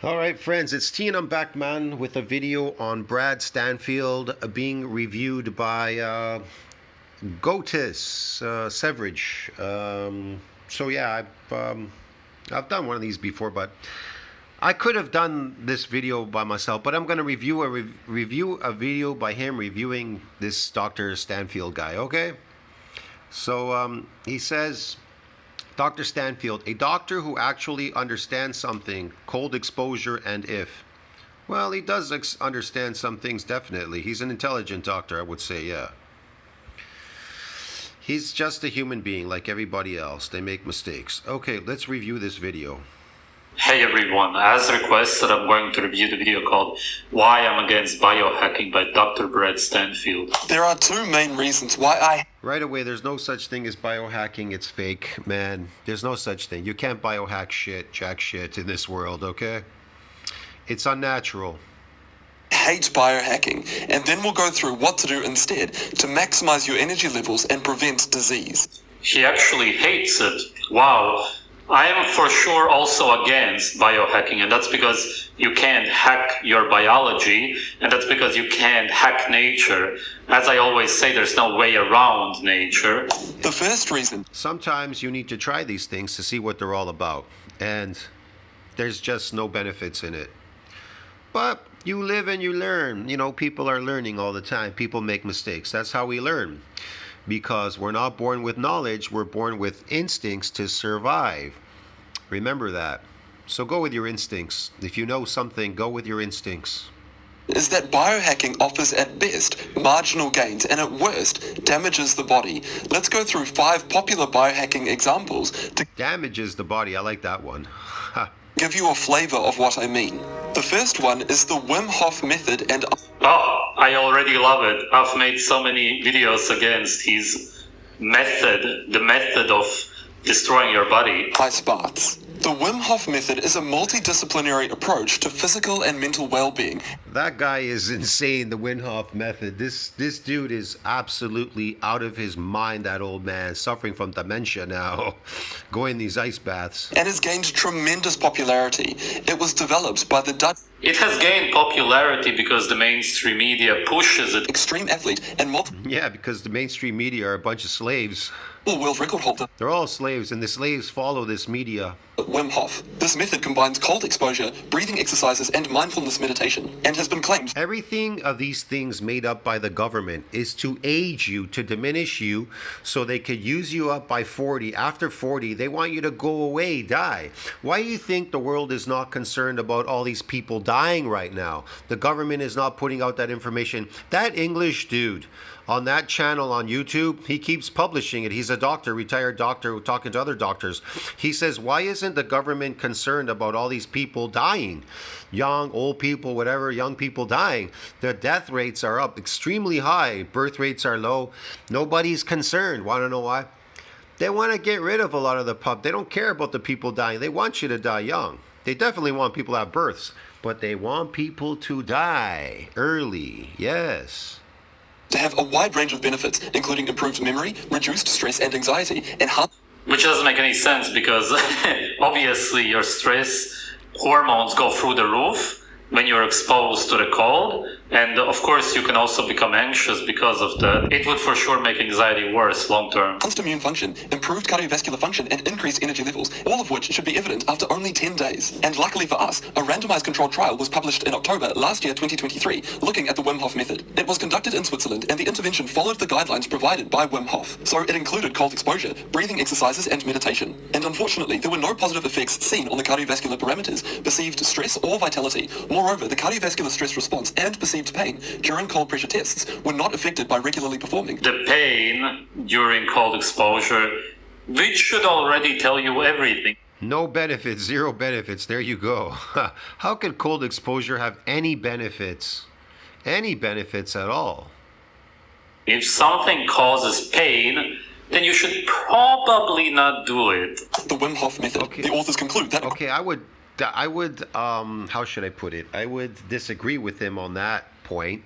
All right, friends, it's T and I'm back, man, with a video on Brad Stanfield being reviewed by Goatis, Severage. I've done one of these before, but I could have done this video by myself, but I'm going to review a video by him reviewing this Dr. Stanfield guy, okay? So he says, Dr. Stanfield, a doctor who actually understands something, cold exposure and if. Well, he does understand some things, definitely. He's an intelligent doctor, I would say, yeah. He's just a human being like everybody else. They make mistakes. Okay, let's review this video. Hey everyone, as requested, I'm going to review the video called Why I'm Against Biohacking by DrBradStanfield. There are two main reasons why Right away, there's no such thing as biohacking. It's fake, man. There's no such thing. You can't biohack shit, jack shit in this world, okay? It's unnatural. hate biohacking, and then we'll go through what to do instead to maximize your energy levels and prevent disease. He actually hates it. Wow. I am for sure also against biohacking, and that's because you can't hack your biology, and that's because you can't hack nature. As I always say, there's no way around nature. The first reason. Sometimes you need to try these things to see what they're all about, and there's just no benefits in it. But you live and you learn. You know, people are learning all the time. People make mistakes. That's how we learn. Because we're not born with knowledge, we're born with instincts to survive. Remember that. So go with your instincts. If you know something, go with your instincts. Is that biohacking offers at best marginal gains and at worst damages the body. Let's go through 5 popular biohacking examples to Damages the body. I like that one. give you a flavor of what I mean. The first one is the Wim Hof method, and Oh, I already love it. I've made so many videos against his method, the method of destroying your body. ice baths. The Wim Hof method is a multidisciplinary approach to physical and mental well-being. That guy is insane, the Wim Hof method. This dude is absolutely out of his mind, that old man, suffering from dementia now, going these ice baths. And has gained tremendous popularity. It was developed by the Dutch It has gained popularity because the mainstream media pushes it. extreme athlete and multiple Yeah, because the mainstream media are a bunch of slaves. world record holder They're all slaves, and the slaves follow this media. Wim Hof. This method combines cold exposure, breathing exercises, and mindfulness meditation, and has been claimed Everything of these things made up by the government is to age you, to diminish you, so they could use you up by 40. After 40, they want you to go away, die. Why do you think the world is not concerned about all these people dying right now? The government is not putting out that information. That English dude on that channel on YouTube, he keeps publishing it. He's a doctor, retired doctor, talking to other doctors. He says, why isn't the government concerned about all these people dying? Young, old people, whatever, young people dying. The death rates are up extremely high. Birth rates are low. Nobody's concerned. Want to know why? They want to get rid of a lot of the pub. They don't care about the people dying. They want you to die young. They definitely want people to have births, but they want people to die early. Yes. to have a wide range of benefits, including improved memory, reduced stress and anxiety, and heart. Which doesn't make any sense because obviously your stress hormones go through the roof when you're exposed to the cold, and of course you can also become anxious because of that. It would for sure make anxiety worse long term. Enhanced immune function, improved cardiovascular function, and increased energy levels, all of which should be evident after only 10 days. And luckily for us, a randomized controlled trial was published in October last year, 2023, looking at the Wim Hof method. It was conducted in Switzerland, and the intervention followed the guidelines provided by Wim Hof. So it included cold exposure, breathing exercises, and meditation. And unfortunately, there were no positive effects seen on the cardiovascular parameters, perceived stress, or vitality. Moreover, the cardiovascular stress response and perceived pain during cold pressure tests were not affected by regularly performing. The pain during cold exposure, which should already tell you everything. No benefits, zero benefits. There you go. How could cold exposure have any benefits? Any benefits at all? If something causes pain, then you should probably not do it. The Wim Hof method. Okay. The authors conclude that Okay, I would, how should I put it? I would disagree with him on that point.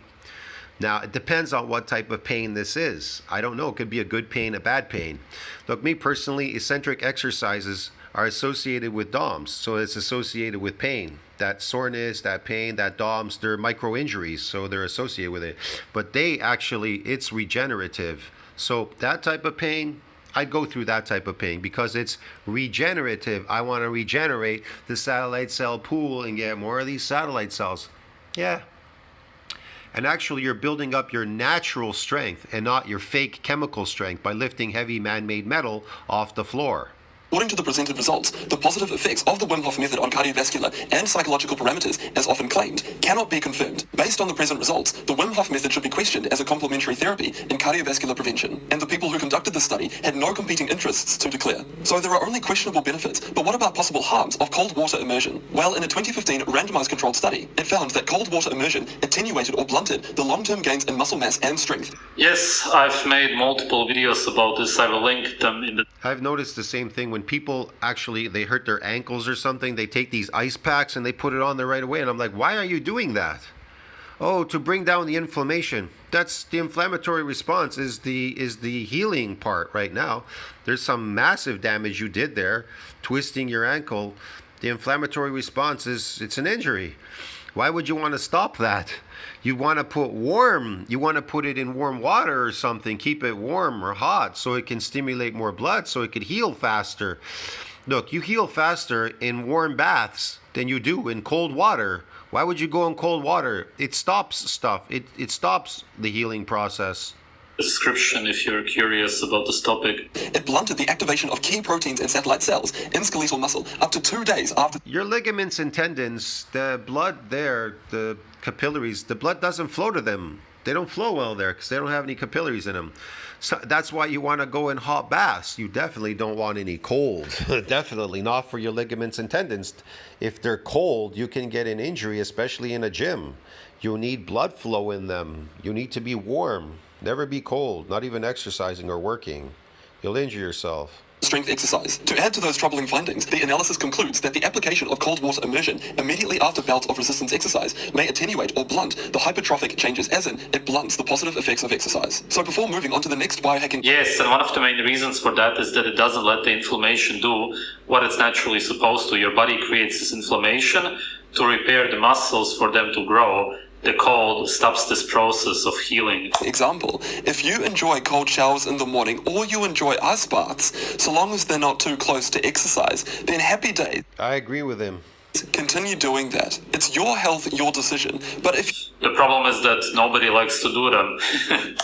Now, it depends on what type of pain this is. I don't know. It could be a good pain, a bad pain. Look, me personally, eccentric exercises are associated with DOMs. So it's associated with pain. That soreness, that pain, that DOMs, they're micro injuries, so they're associated with it. But they actually, it's regenerative. So that type of pain, I'd go through that type of pain because it's regenerative. I want to regenerate the satellite cell pool and get more of these satellite cells. Yeah. And actually, you're building up your natural strength and not your fake chemical strength by lifting heavy man-made metal off the floor. According to the presented results, the positive effects of the Wim Hof method on cardiovascular and psychological parameters, as often claimed, cannot be confirmed. Based on the present results, the Wim Hof method should be questioned as a complementary therapy in cardiovascular prevention, and the people who conducted the study had no competing interests to declare. So there are only questionable benefits, but what about possible harms of cold water immersion? Well, in a 2015 randomized controlled study, it found that cold water immersion attenuated or blunted the long-term gains in muscle mass and strength. Yes, I've made multiple videos about this. I will link them in the... I've noticed the same thing when people actually, they hurt their ankles or something, they take these ice packs and they put it on there right away. And I'm like, why are you doing that? Oh, to bring down the inflammation. That's the inflammatory response is the healing part right now. There's some massive damage you did there, twisting your ankle. The inflammatory response is, it's an injury. Why would you want to stop that? You want to put it in warm water or something, keep it warm or hot so it can stimulate more blood, so it could heal faster. Look, you heal faster in warm baths than you do in cold water. Why would you go in cold water? It stops stuff. It stops the healing process. Description if you're curious about this topic. It blunted the activation of key proteins in satellite cells in skeletal muscle up to 2 days after... Your ligaments and tendons, the blood there, the capillaries, the blood doesn't flow to them. They don't flow well there because they don't have any capillaries in them. So that's why you want to go in hot baths. You definitely don't want any cold. Definitely not for your ligaments and tendons. If they're cold, you can get an injury, especially in a gym. You need blood flow in them. You need to be warm. Never be cold, not even exercising or working. You'll injure yourself. Strength exercise. To add to those troubling findings, the analysis concludes that the application of cold water immersion immediately after bouts of resistance exercise may attenuate or blunt the hypertrophic changes, as in, it blunts the positive effects of exercise. So before moving on to the next biohacking... Yes, and one of the main reasons for that is that it doesn't let the inflammation do what it's naturally supposed to. Your body creates this inflammation to repair the muscles for them to grow. The cold stops this process of healing. Example, if you enjoy cold showers in the morning or you enjoy ice baths, so long as they're not too close to exercise, then happy days. I agree with him. Continue doing that. It's your health, your decision. But if the problem is that nobody likes to do them.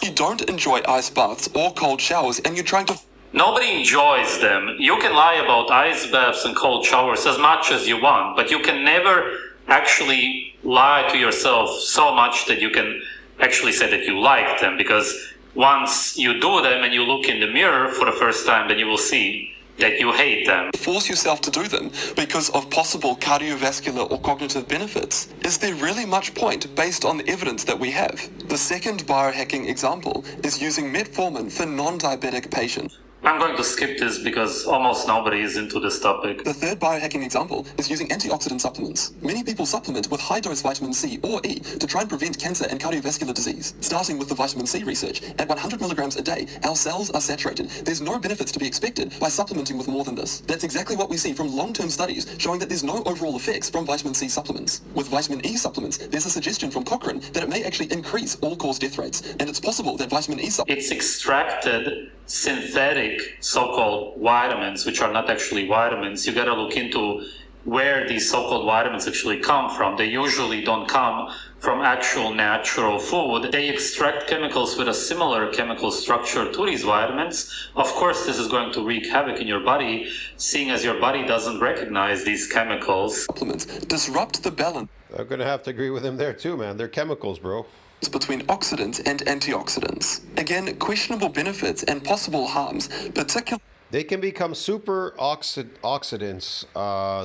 you don't enjoy ice baths or cold showers and you're trying to... Nobody enjoys them. You can lie about ice baths and cold showers as much as you want, but you can never actually lie to yourself so much that you can actually say that you like them, because once you do them and you look in the mirror for the first time, then you will see that you hate them. Force yourself to do them because of possible cardiovascular or cognitive benefits. Is there really much point based on the evidence that we have? The second biohacking example is using metformin for non-diabetic patients. I'm going to skip this because almost nobody is into this topic. The third biohacking example is using antioxidant supplements. Many people supplement with high-dose vitamin C or E to try and prevent cancer and cardiovascular disease. Starting with the vitamin C research, at 100 milligrams a day, our cells are saturated. There's no benefits to be expected by supplementing with more than this. That's exactly what we see from long-term studies showing that there's no overall effects from vitamin C supplements. With vitamin E supplements, there's a suggestion from Cochrane that it may actually increase all-cause death rates, and it's possible that vitamin E supplements... It's extracted synthetic so-called vitamins, which are not actually vitamins. You gotta look into where these so-called vitamins actually come from. They usually don't come from actual natural food. They extract chemicals with a similar chemical structure to these vitamins. Of course, this is going to wreak havoc in your body, seeing as your body doesn't recognize these chemicals. Supplements disrupt the balance. I'm gonna have to agree with him there too, man. They're chemicals, bro. Between oxidants and antioxidants. Again, questionable benefits and possible harms, particularly... They can become super oxidants,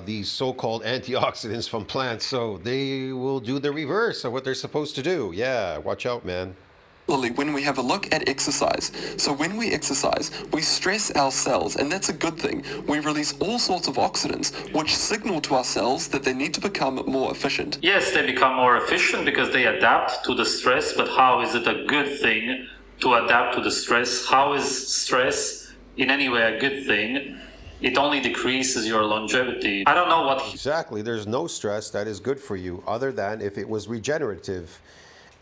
these so-called antioxidants from plants, so they will do the reverse of what they're supposed to do. Yeah, watch out, man. When we have a look at exercise. So when we exercise, we stress our cells, and that's a good thing. We release all sorts of oxidants, which signal to our cells that they need to become more efficient. Yes, they become more efficient because they adapt to the stress, but how is it a good thing to adapt to the stress? How is stress in any way a good thing? it only decreases your longevity. I don't know what Exactly. There's no stress that is good for you other than if it was regenerative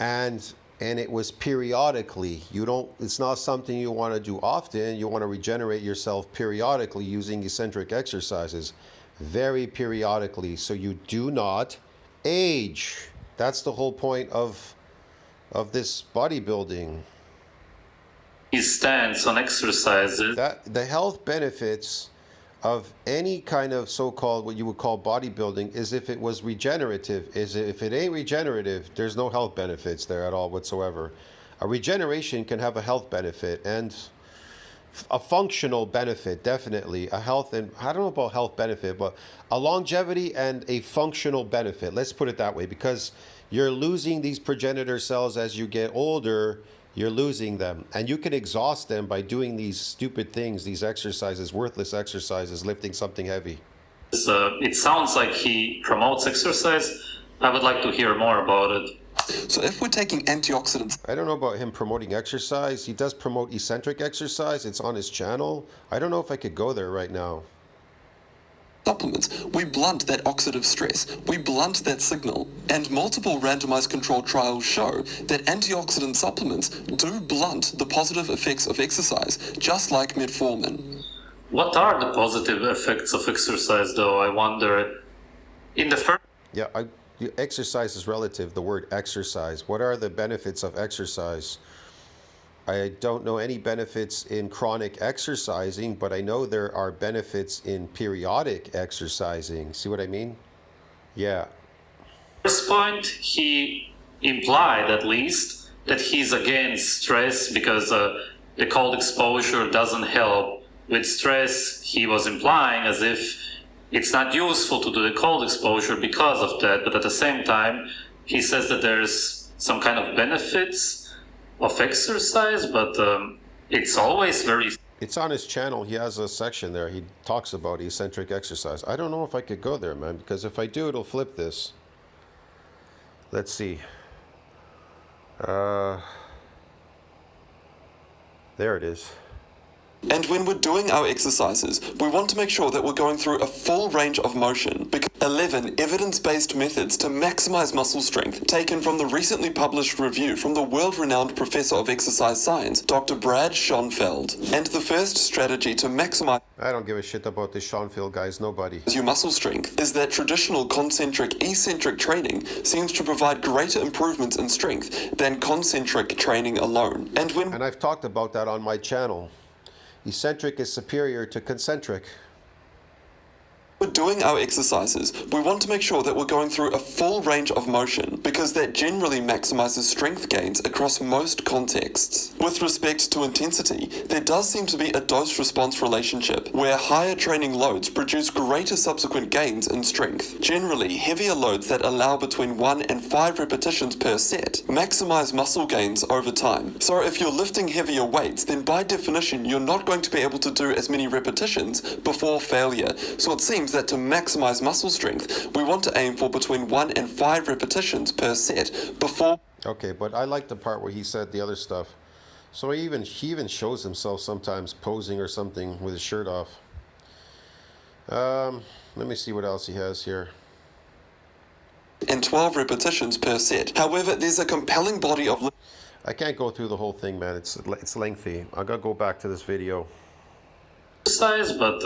and it was periodically. It's not something you want to do often. You want to regenerate yourself periodically using eccentric exercises, very periodically, so you do not age. That's the whole point of this bodybuilding. his stance on exercises. That the health benefits of any kind of so-called what you would call bodybuilding is if it was regenerative. Is if it ain't regenerative, there's no health benefits there at all whatsoever. A regeneration can have a health benefit and a functional benefit, definitely. A health, and I don't know about health benefit, but a longevity and a functional benefit. Let's put it that way, because you're losing these progenitor cells as you get older. You're losing them, and you can exhaust them by doing these stupid things, these exercises, worthless exercises, lifting something heavy. It sounds like he promotes exercise. I would like to hear more about it. So if we're taking antioxidants I don't know about him promoting exercise. He does promote eccentric exercise. It's on his channel. I don't know if I could go there right now. supplements, we blunt that oxidative stress, we blunt that signal, and multiple randomized controlled trials show that antioxidant supplements do blunt the positive effects of exercise, just like metformin. What are the positive effects of exercise, though? I wonder. In the first. Yeah, exercise is relative, the word exercise. What are the benefits of exercise? I don't know any benefits in chronic exercising, but I know there are benefits in periodic exercising. See what I mean? Yeah. First point, he implied at least that he's against stress because the cold exposure doesn't help with stress. He was implying as if it's not useful to do the cold exposure because of that, but at the same time, he says that there's some kind of benefits of exercise, but it's always very. It's on his channel. He has a section there. He talks about eccentric exercise. I don't know if I could go there, man, because if I do, it'll flip this. Let's see. There it is. And when we're doing our exercises, we want to make sure that we're going through a full range of motion. 11 evidence-based methods to maximize muscle strength, taken from the recently published review from the world-renowned professor of exercise science, DrBradStanfield. And the first strategy to maximize I don't give a shit about this Stanfield guys, nobody. your muscle strength is that traditional concentric-eccentric training seems to provide greater improvements in strength than concentric training alone. And I've talked about that on my channel. Eccentric is superior to concentric. We're doing our exercises, we want to make sure that we're going through a full range of motion because that generally maximizes strength gains across most contexts. With respect to intensity, there does seem to be a dose-response relationship where higher training loads produce greater subsequent gains in strength. Generally, heavier loads that allow between 1 and 5 repetitions per set maximize muscle gains over time. So if you're lifting heavier weights, then by definition you're not going to be able to do as many repetitions before failure. So it seems that to maximize muscle strength, we want to aim for between 1 and 5 repetitions per set before. Okay, but I like the part where he said the other stuff. So he even shows himself sometimes posing or something with his shirt off. Let me see what else he has here. And 12 repetitions per set. However, there's a compelling body of I can't go through the whole thing, man. It's lengthy. I gotta go back to this video. Exercise, but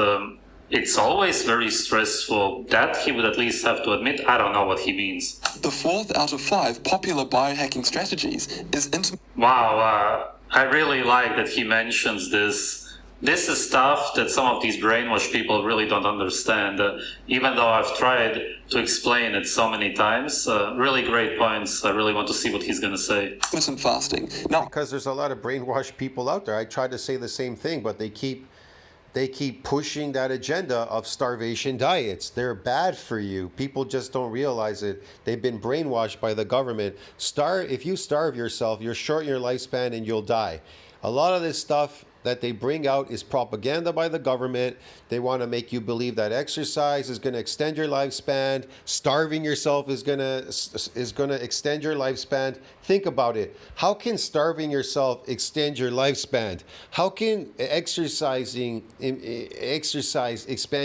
it's always very stressful. That he would at least have to admit. I don't know what he means. the 4th out of 5 popular biohacking strategies is Wow, I really like that he mentions this. This is stuff that some of these brainwashed people really don't understand. Even though I've tried to explain it so many times, really great points. I really want to see what he's going to say. intermittent fasting. Now, Because there's a lot of brainwashed people out there. I tried to say the same thing, but they keep pushing that agenda of starvation diets. They're bad for you. People just don't realize it. They've been brainwashed by the government. If you starve yourself, you're short in your lifespan and you'll die. A lot of this stuff that they bring out is propaganda by the government. They want to make you believe that exercise is going to extend your lifespan. Starving yourself is going to extend your lifespan. Think about it. How can starving yourself extend your lifespan? How can exercise expand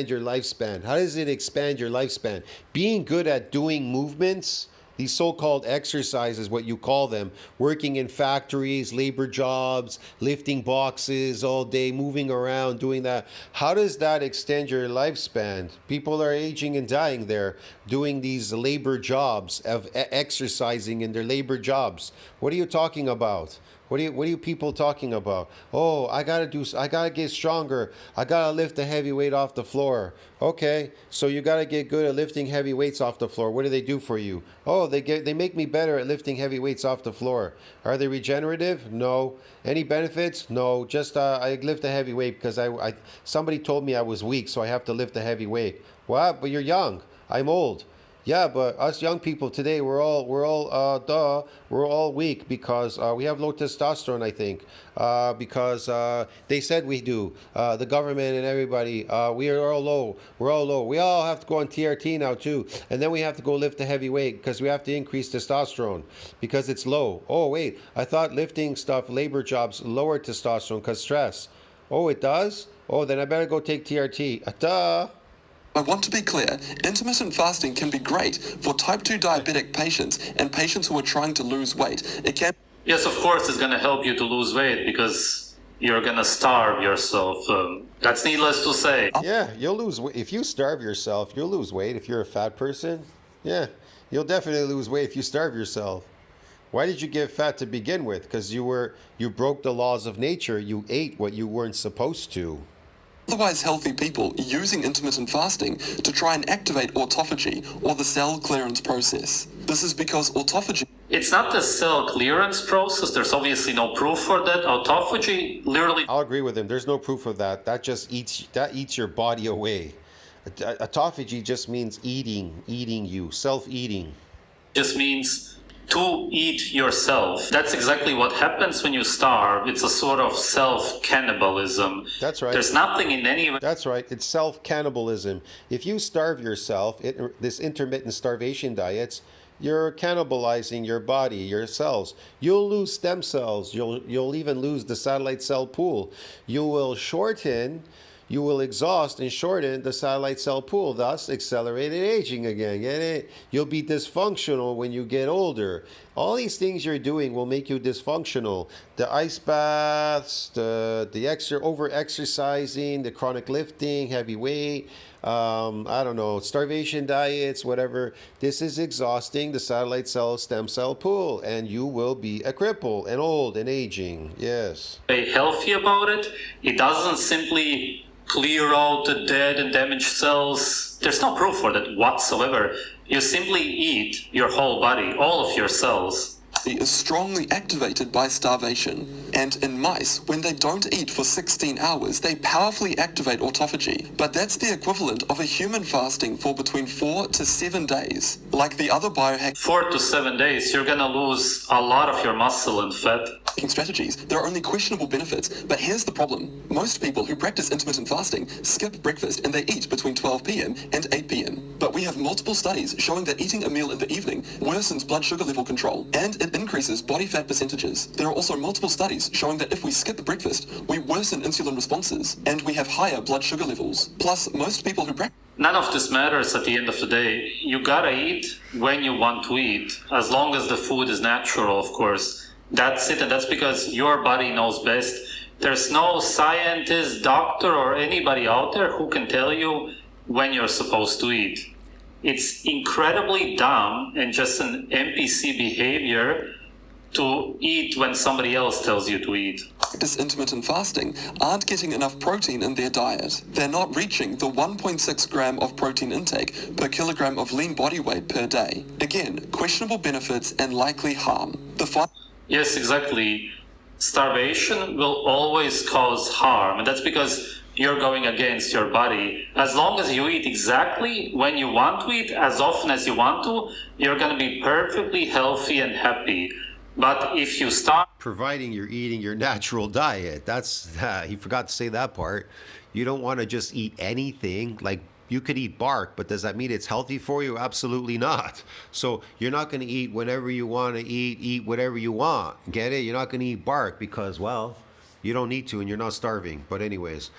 your lifespan? How does it expand your lifespan? Being good at doing movements, these so-called exercises, what you call them, working in factories, labor jobs, lifting boxes all day, moving around, doing that. How does that extend your lifespan? People are aging and dying there doing these labor jobs, of exercising in their labor jobs. What are you talking about? What are you people talking about? Oh, I gotta get stronger. I gotta lift the heavy weight off the floor. Okay, so you gotta get good at lifting heavy weights off the floor. What do they do for you? Oh, they make me better at lifting heavy weights off the floor. Are they regenerative? No. Any benefits? No. Just I lift a heavy weight because I somebody told me I was weak, so I have to lift a heavy weight. What? But you're young. I'm old. Yeah, but us young people today, we're all weak because we have low testosterone. I think because they said we do. The government and everybody, we are all low. We're all low. We all have to go on TRT now too, and then we have to go lift the heavy weight because we have to increase testosterone because it's low. Oh wait, I thought lifting stuff, labor jobs, lower testosterone because stress. Oh, it does. Oh, then I better go take TRT. Duh. I want to be clear, intermittent fasting can be great for type 2 diabetic patients and patients who are trying to lose weight. It can... Yes, of course, it's going to help you to lose weight because you're going to starve yourself. That's needless to say. Yeah, you'll lose weight. If you starve yourself, you'll lose weight. If you're a fat person, yeah, you'll definitely lose weight if you starve yourself. Why did you get fat to begin with? Because you broke the laws of nature. You ate what you weren't supposed to. Otherwise healthy people using intermittent fasting to try and activate autophagy or the cell clearance process. This is because autophagy... It's not the cell clearance process. There's obviously no proof for that. Autophagy literally... I'll agree with him. There's no proof of that. That just eats your body away. Autophagy just means eating you, self-eating. Just means to eat yourself. That's exactly what happens when you starve. It's a sort of self-cannibalism. That's right. There's nothing in any... That's right. It's self-cannibalism. If you starve yourself, this intermittent starvation diets, you're cannibalizing your body, your cells. You'll lose stem cells. You'll even lose the satellite cell pool. You will exhaust and shorten the satellite cell pool, thus accelerated aging again. Get it? You'll be dysfunctional when you get older. All these things you're doing will make you dysfunctional. The ice baths, the over-exercising, the chronic lifting, heavy weight, starvation diets, whatever. This is exhausting the satellite cell stem cell pool, and you will be a cripple and old and aging. Yes. Very healthy about it. It doesn't simply clear out the dead and damaged cells. There's no proof for that whatsoever. You simply eat your whole body, all of your cells. Is strongly activated by starvation. And in mice, when they don't eat for 16 hours, they powerfully activate autophagy. But that's the equivalent of a human fasting for between 4 to 7 days. Like the other biohacking 4 to 7 days, you're gonna lose a lot of your muscle and fat. strategies, there are only questionable benefits. But here's the problem. Most people who practice intermittent fasting skip breakfast and they eat between 12 p.m. and 8 p.m. But we have multiple studies showing that eating a meal in the evening worsens blood sugar level control and it increases body fat percentages. There are also multiple studies showing that if we skip breakfast, we worsen insulin responses and we have higher blood sugar levels. Plus, most people who practice... None of this matters at the end of the day. You gotta eat when you want to eat, as long as the food is natural, of course. That's it, and that's because your body knows best. There's no scientist, doctor, or anybody out there who can tell you when you're supposed to eat. It's incredibly dumb and just an NPC behavior to eat when somebody else tells you to eat. Practice intermittent fasting aren't getting enough protein in their diet. They're not reaching the 1.6 gram of protein intake per kilogram of lean body weight per day. Again, questionable benefits and likely harm. Yes, exactly. Starvation will always cause harm, and that's because you're going against your body. As long as you eat exactly when you want to eat, as often as you want to, you're going to be perfectly healthy and happy. But if you start Providing you're eating your natural diet. That's he forgot to say that part. You don't want to just eat anything. Like you could eat bark, but does that mean it's healthy for you? Absolutely not. So you're not going to eat whenever you want to eat whatever you want. Get it? You're not going to eat bark because, well, you don't need to and you're not starving. But anyways,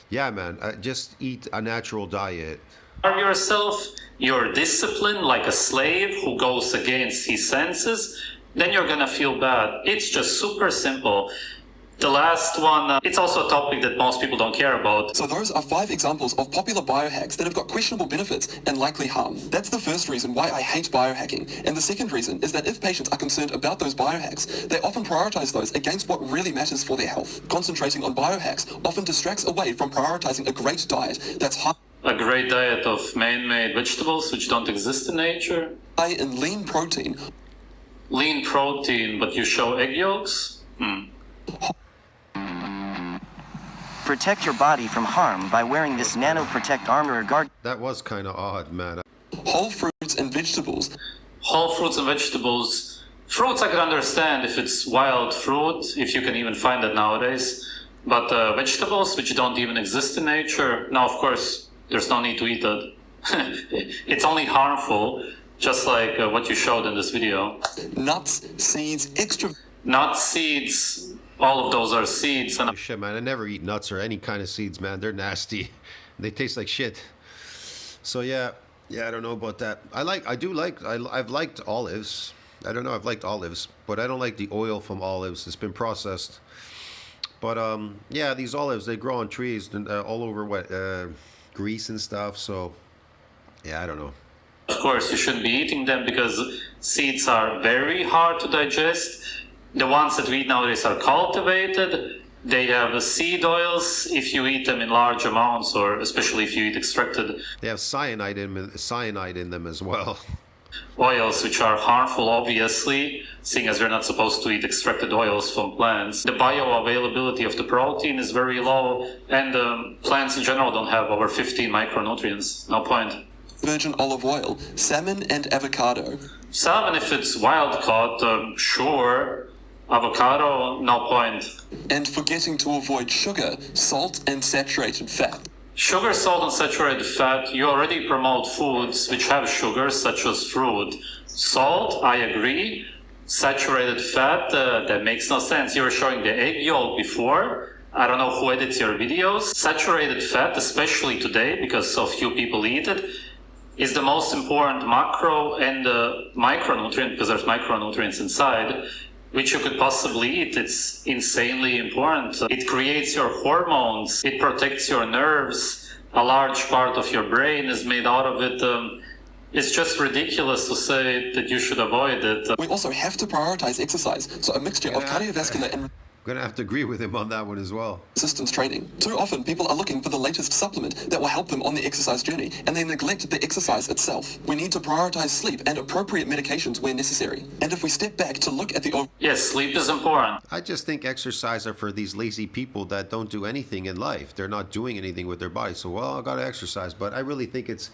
yeah, man, just eat a natural diet. starve yourself, you're disciplined like a slave who goes against his senses, then you're gonna feel bad. It's just super simple. The last one, it's also a topic that most people don't care about. So those are 5 examples of popular biohacks that have got questionable benefits and likely harm. That's the first reason why I hate biohacking. And the second reason is that if patients are concerned about those biohacks, they often prioritize those against what really matters for their health. Concentrating on biohacks often distracts away from prioritizing a great diet that's high A great diet of man-made vegetables which don't exist in nature. in lean protein, Lean protein, but you show egg yolks? Protect your body from harm by wearing this Nano Protect armor guard. That was kind of odd, man. whole fruits and vegetables, Whole fruits and vegetables. Fruits I can understand if it's wild fruit, if you can even find it nowadays. But vegetables which don't even exist in nature, no, of course, there's no need to eat it. It's only harmful, just like what you showed in this video. nuts, seeds, extra Nuts, seeds, all of those are seeds. And Shit, man, I never eat nuts or any kind of seeds, man. They're nasty. They taste like shit. So yeah, I don't know about that. I've liked olives. I don't know, I've liked olives, but I don't like the oil from olives. It's been processed. But yeah, these olives, they grow on trees all over Greece and stuff. So yeah, I don't know. of course, you shouldn't be eating them because seeds are very hard to digest. The ones that we eat nowadays are cultivated. They have seed oils if you eat them in large amounts, or especially if you eat extracted They have cyanide in them as well. oils, which are harmful, obviously, seeing as we're not supposed to eat extracted oils from plants. The bioavailability of the protein is very low, and plants in general don't have over 15 micronutrients. No point. virgin olive oil, salmon and avocado. Salmon, if it's wild caught, sure. Avocado, no point. And forgetting to avoid sugar, salt and saturated fat. Sugar, salt, and saturated fat, you already promote foods which have sugar, such as fruit. Salt, I agree. Saturated fat, that makes no sense. You were showing the egg yolk before. I don't know who edits your videos. Saturated fat, especially today, because so few people eat it, is the most important macro and micronutrient, because there's micronutrients inside, which you could possibly eat. It's insanely important. It creates your hormones, it protects your nerves, a large part of your brain is made out of it. It's just ridiculous to say that you should avoid it. We also have to prioritize exercise, so a mixture of cardiovascular and Gonna have to agree with him on that one as well. resistance training. Too often people are looking for the latest supplement that will help them on the exercise journey, and they neglect the exercise itself. We need to prioritize sleep and appropriate medications where necessary. And if we step back to look at the Yes, sleep is important. I just think exercise are for these lazy people that don't do anything in life. They're not doing anything with their body. So, well, I gotta exercise. But I really think it's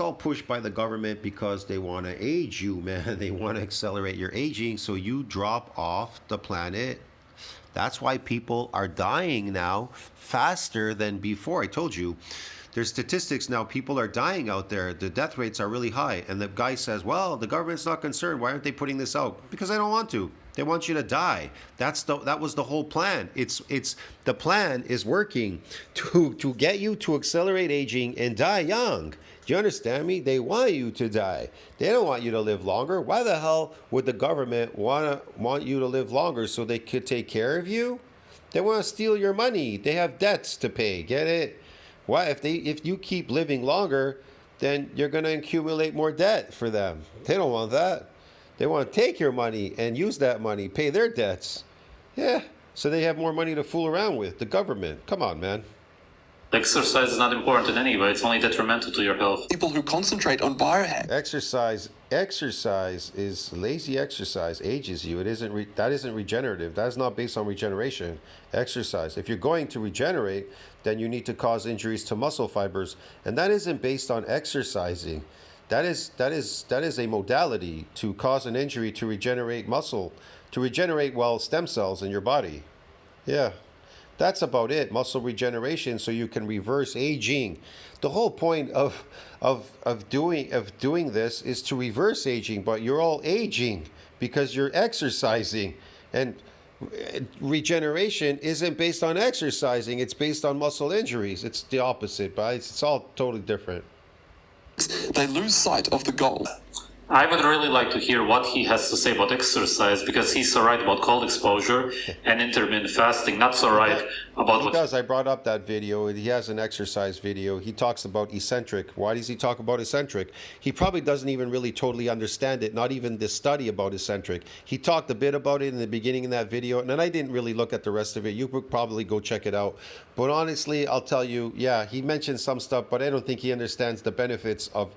all pushed by the government because they want to age you, man. They want to accelerate your aging so you drop off the planet. That's why people are dying now faster than before. I told you. There's statistics now. People are dying out there. The death rates are really high. And the guy says, well, the government's not concerned. Why aren't they putting this out? Because I don't want to. They want you to die. That was the whole plan. It's the plan is working to get you to accelerate aging and die young. Do you understand me? They want you to die. They don't want you to live longer. Why the hell would the government want you to live longer so they could take care of you? They want to steal your money. They have debts to pay. Get it? Why if you keep living longer, then you're going to accumulate more debt for them. They don't want that. They want to take your money and use that money, pay their debts. Yeah, so they have more money to fool around with, the government. Come on, man. Exercise is not important in any way. It's only detrimental to your health. people who concentrate on biohacks. Exercise is lazy exercise ages you. That isn't regenerative. That is not based on regeneration. Exercise. If you're going to regenerate, then you need to cause injuries to muscle fibers, and that isn't based on exercising. That is a modality to cause an injury to regenerate muscle, to regenerate stem cells in your body. Yeah. That's about it. Muscle regeneration, so you can reverse aging. The whole point of doing this is to reverse aging, but you're all aging because you're exercising, and regeneration isn't based on exercising. It's based on muscle injuries. It's the opposite, but it's all totally different. They lose sight of the goal. I would really like to hear what he has to say about exercise, because he's so right about cold exposure and intermittent fasting, not so right about He what... does. I brought up that video. He has an exercise video. He talks about eccentric. Why does he talk about eccentric? He probably doesn't even really totally understand it, not even the study about eccentric. He talked a bit about it in the beginning in that video, and then I didn't really look at the rest of it. You could probably go check it out. But honestly, I'll tell you, yeah, he mentioned some stuff, but I don't think he understands the benefits of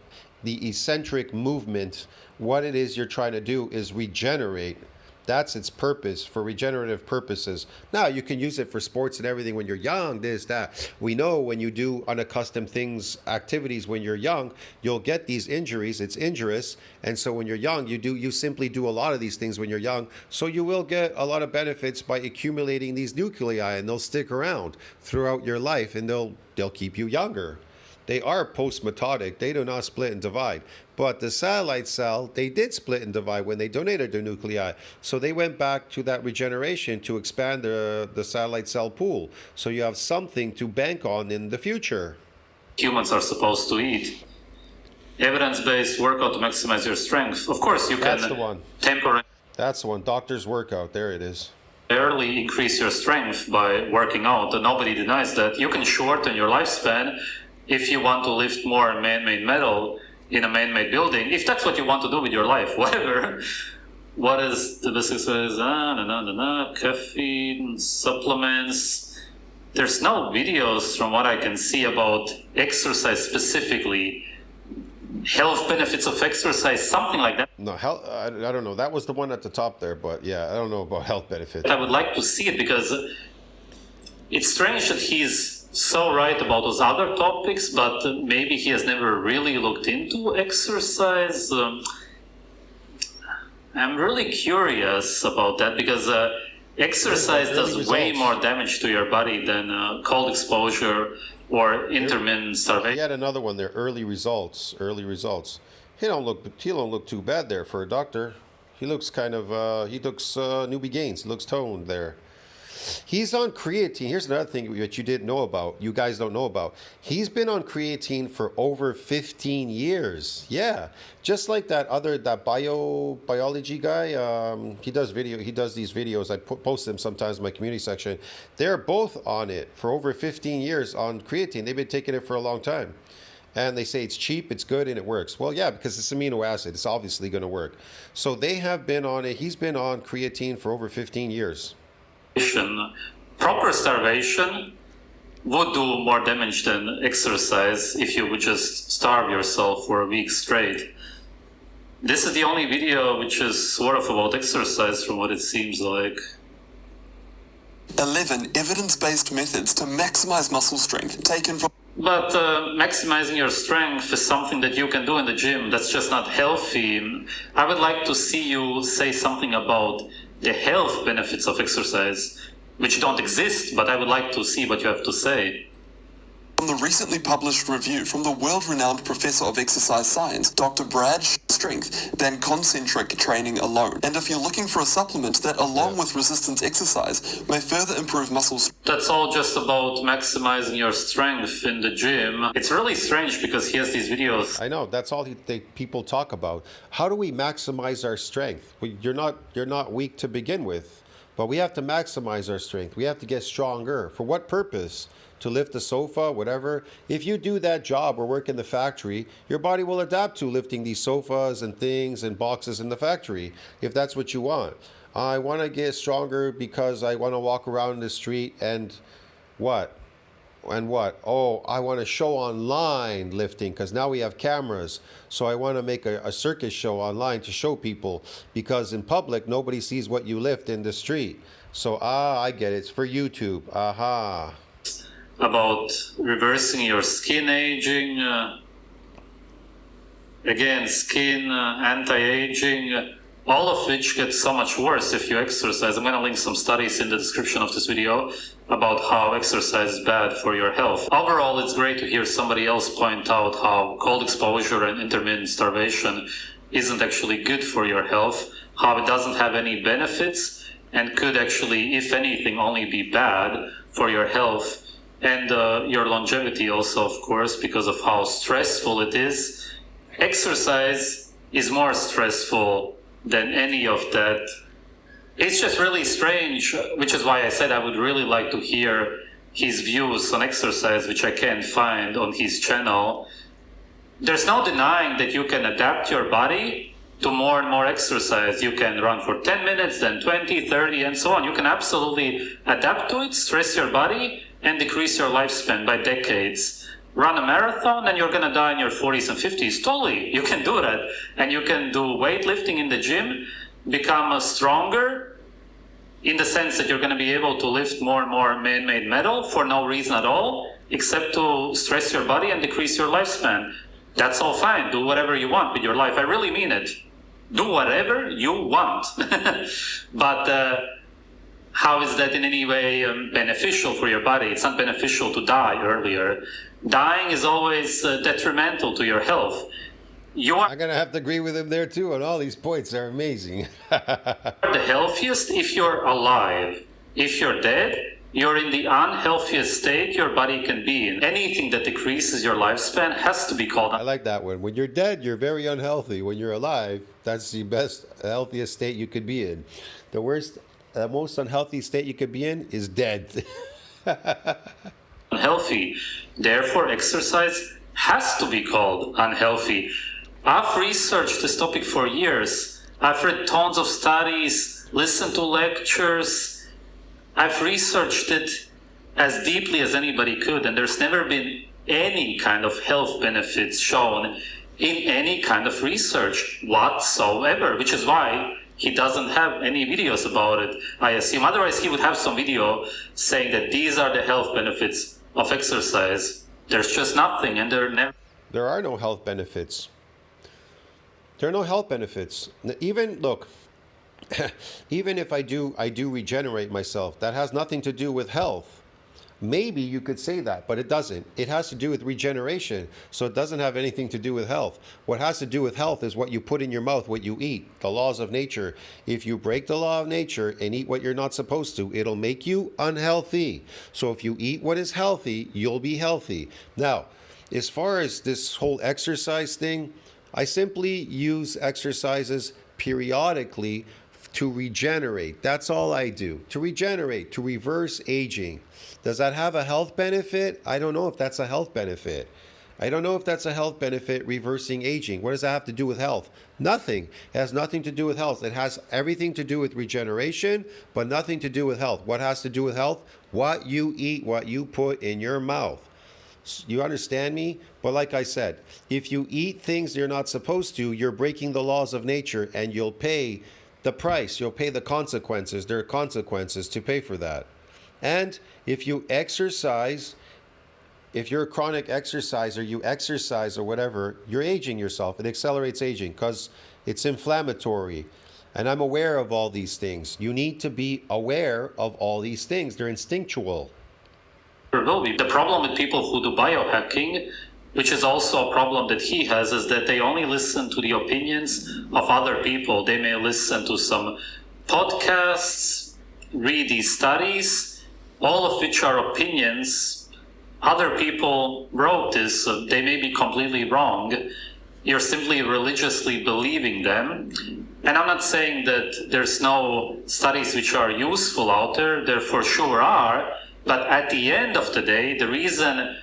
the eccentric movement. What it is you're trying to do is regenerate. That's its purpose, for regenerative purposes. Now, you can use it for sports and everything when you're young, this, that. We know when you do unaccustomed things, activities when you're young, you'll get these injuries. It's injurious. And so when you're young, you simply do a lot of these things when you're young. So you will get a lot of benefits by accumulating these nuclei, and they'll stick around throughout your life, and they'll keep you younger. They are post-mitotic. They do not split and divide. But the satellite cell, they did split and divide when they donated their nuclei. So they went back to that regeneration to expand the satellite cell pool. So you have something to bank on in the future. humans are supposed to eat. Evidence-based workout to maximize your strength. Of course, you can That's the one. temporarily That's the one. Doctor's workout. There it is. increase your strength by working out. And nobody denies that. You can shorten your lifespan if you want to lift more man-made metal in a man-made building, if that's what you want to do with your life, whatever. What is the best exercise? Caffeine, supplements. There's no videos from what I can see about exercise specifically. Health benefits of exercise, something like that. No, health. I don't know. That was the one at the top there, but yeah, I don't know about health benefits. I would like to see it because it's strange that he's so right about those other topics, but maybe he has never really looked into exercise. I'm really curious about that because exercise does way more damage to your body than cold exposure or intermittent starvation. He had another one there. Early results. Early results. He don't look too bad there for a doctor. He looks kind of. He looks newbie gains. He looks toned there. He's on creatine. Here's another thing that you didn't know about. You guys don't know about. He's been on creatine for over 15 years. Yeah, just like that biology guy. He does these videos. I post them sometimes in my community section. They're both on it for over 15 years on creatine. They've been taking it for a long time. And they say it's cheap, it's good, and it works. Well, yeah, because it's amino acid. It's obviously going to work. So they have been on it. He's been on creatine for over 15 years. Proper starvation would do more damage than exercise if you would just starve yourself for a week straight. This is the only video which is sort of about exercise from what it seems like. 11 evidence-based methods to maximize muscle strength taken from... But maximizing your strength is something that you can do in the gym. That's just not healthy. I would like to see you say something about the health benefits of exercise, which don't exist, but I would like to see what you have to say. From the recently published review from the world-renowned professor of exercise science, DrBradStanfield, than concentric training alone. And if you're looking for a supplement that, along with resistance exercise, may further improve muscle strength. That's all just about maximizing your strength in the gym. It's really strange because he has these videos. I know, that's all people talk about. How do we maximize our strength? You're not weak to begin with, but we have to maximize our strength. We have to get stronger. For what purpose? To lift a sofa, whatever. If you do that job or work in the factory, your body will adapt to lifting these sofas and things and boxes in the factory, if that's what you want. I want to get stronger because I want to walk around the street and what? And what? Oh, I want to show online lifting because now we have cameras. So I want to make a circus show online to show people because in public, nobody sees what you lift in the street. So, I get it. It's for YouTube. Aha. About reversing your skin aging. again, skin, anti-aging, all of which get so much worse if you exercise. I'm going to link some studies in the description of this video about how exercise is bad for your health. Overall, it's great to hear somebody else point out how cold exposure and intermittent starvation isn't actually good for your health, how it doesn't have any benefits, and could actually, if anything, only be bad for your health and your longevity also, of course, because of how stressful it is. Exercise is more stressful than any of that. It's just really strange, which is why I said I would really like to hear his views on exercise, which I can't find on his channel. There's no denying that you can adapt your body to more and more exercise. You can run for 10 minutes, then 20, 30, and so on. You can absolutely adapt to it, stress your body, and decrease your lifespan by decades. Run a marathon and you're gonna die in your 40s and 50s. Totally, you can do that. And you can do weightlifting in the gym, become stronger, in the sense that you're gonna be able to lift more and more man-made metal for no reason at all, except to stress your body and decrease your lifespan. That's all fine, do whatever you want with your life. I really mean it. Do whatever you want. But how is that in any way beneficial for your body? It's not beneficial to die earlier. Dying is always detrimental to your health. You are I'm going to have to agree with him there too, and all these points are amazing. the healthiest if you're alive. If you're dead, you're in the unhealthiest state your body can be in. Anything that decreases your lifespan has to be called. I like that one. When you're dead, you're very unhealthy. When you're alive, that's the best, healthiest state you could be in. The worst, most unhealthy state you could be in is dead. Unhealthy. Therefore, exercise has to be called unhealthy. I've researched this topic for years. I've read tons of studies, listened to lectures. I've researched it as deeply as anybody could, and there's never been any kind of health benefits shown in any kind of research whatsoever, which is why he doesn't have any videos about it, I assume. Otherwise, he would have some video saying that these are the health benefits of exercise. There's just nothing, and There are no health benefits. There are no health benefits. Even, look, even if I do regenerate myself, that has nothing to do with health. Maybe you could say that, but it doesn't. It has to do with regeneration, so it doesn't have anything to do with health. What has to do with health is what you put in your mouth, what you eat, the laws of nature. If you break the law of nature and eat what you're not supposed to, it'll make you unhealthy. So if you eat what is healthy, you'll be healthy. Now, as far as this whole exercise thing, I simply use exercises periodically to regenerate. That's all I do. To regenerate, to reverse aging. Does that have a health benefit? I don't know if that's a health benefit. I don't know if that's a health benefit, reversing aging. What does that have to do with health? Nothing. It has nothing to do with health. It has everything to do with regeneration, but nothing to do with health. What has to do with health? What you eat, what you put in your mouth. You understand me? But like I said, if you eat things you're not supposed to, you're breaking the laws of nature, and you'll pay the price. You'll pay the consequences. There are consequences to pay for that. And if you exercise, if you're a chronic exerciser, you exercise or whatever, you're aging yourself. It accelerates aging because it's inflammatory. And I'm aware of all these things. You need to be aware of all these things. They're instinctual. will be. The problem with people who do biohacking, which is also a problem that he has, is that they only listen to the opinions of other people. They may listen to some podcasts, read these studies, all of which are opinions. Other people wrote this, they may be completely wrong. You're simply religiously believing them. And I'm not saying that there's no studies which are useful out there for sure are, but at the end of the day, the reason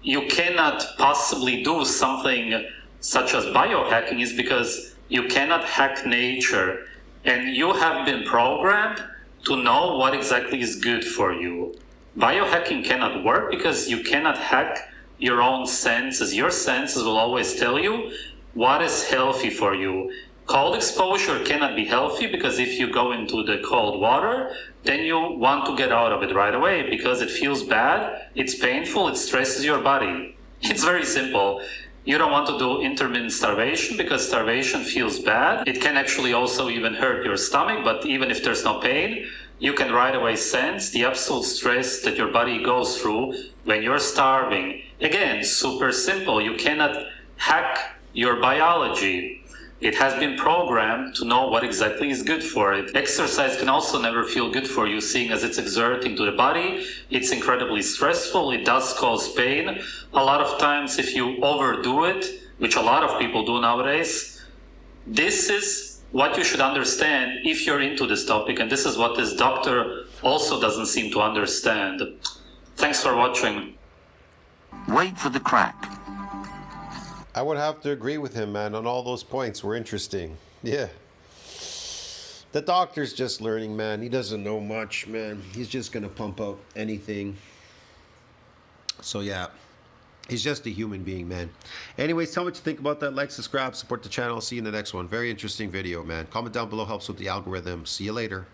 you cannot possibly do something such as biohacking is because you cannot hack nature, and you have been programmed to know what exactly is good for you. Biohacking cannot work because you cannot hack your own senses. Your senses will always tell you what is healthy for you. Cold exposure cannot be healthy because if you go into the cold water, then you want to get out of it right away because it feels bad, it's painful, it stresses your body. It's very simple. You don't want to do intermittent starvation because starvation feels bad. It can actually also even hurt your stomach, but even if there's no pain, you can right away sense the absolute stress that your body goes through when you're starving. Again, super simple. You cannot hack your biology. It has been programmed to know what exactly is good for it. Exercise can also never feel good for you, seeing as it's exerting to the body. It's incredibly stressful. It does cause pain. A lot of times, if you overdo it, which a lot of people do nowadays, this is what you should understand if you're into this topic. And this is what this doctor also doesn't seem to understand. Thanks for watching. Wait for the crack. I would have to agree with him, man, on all those points were interesting. Yeah. The doctor's just learning, man. He doesn't know much, man. He's just going to pump out anything. So, yeah. He's just a human being, man. Anyways, tell me what you think about that. Like, subscribe, support the channel. See you in the next one. Very interesting video, man. Comment down below. Helps with the algorithm. See you later.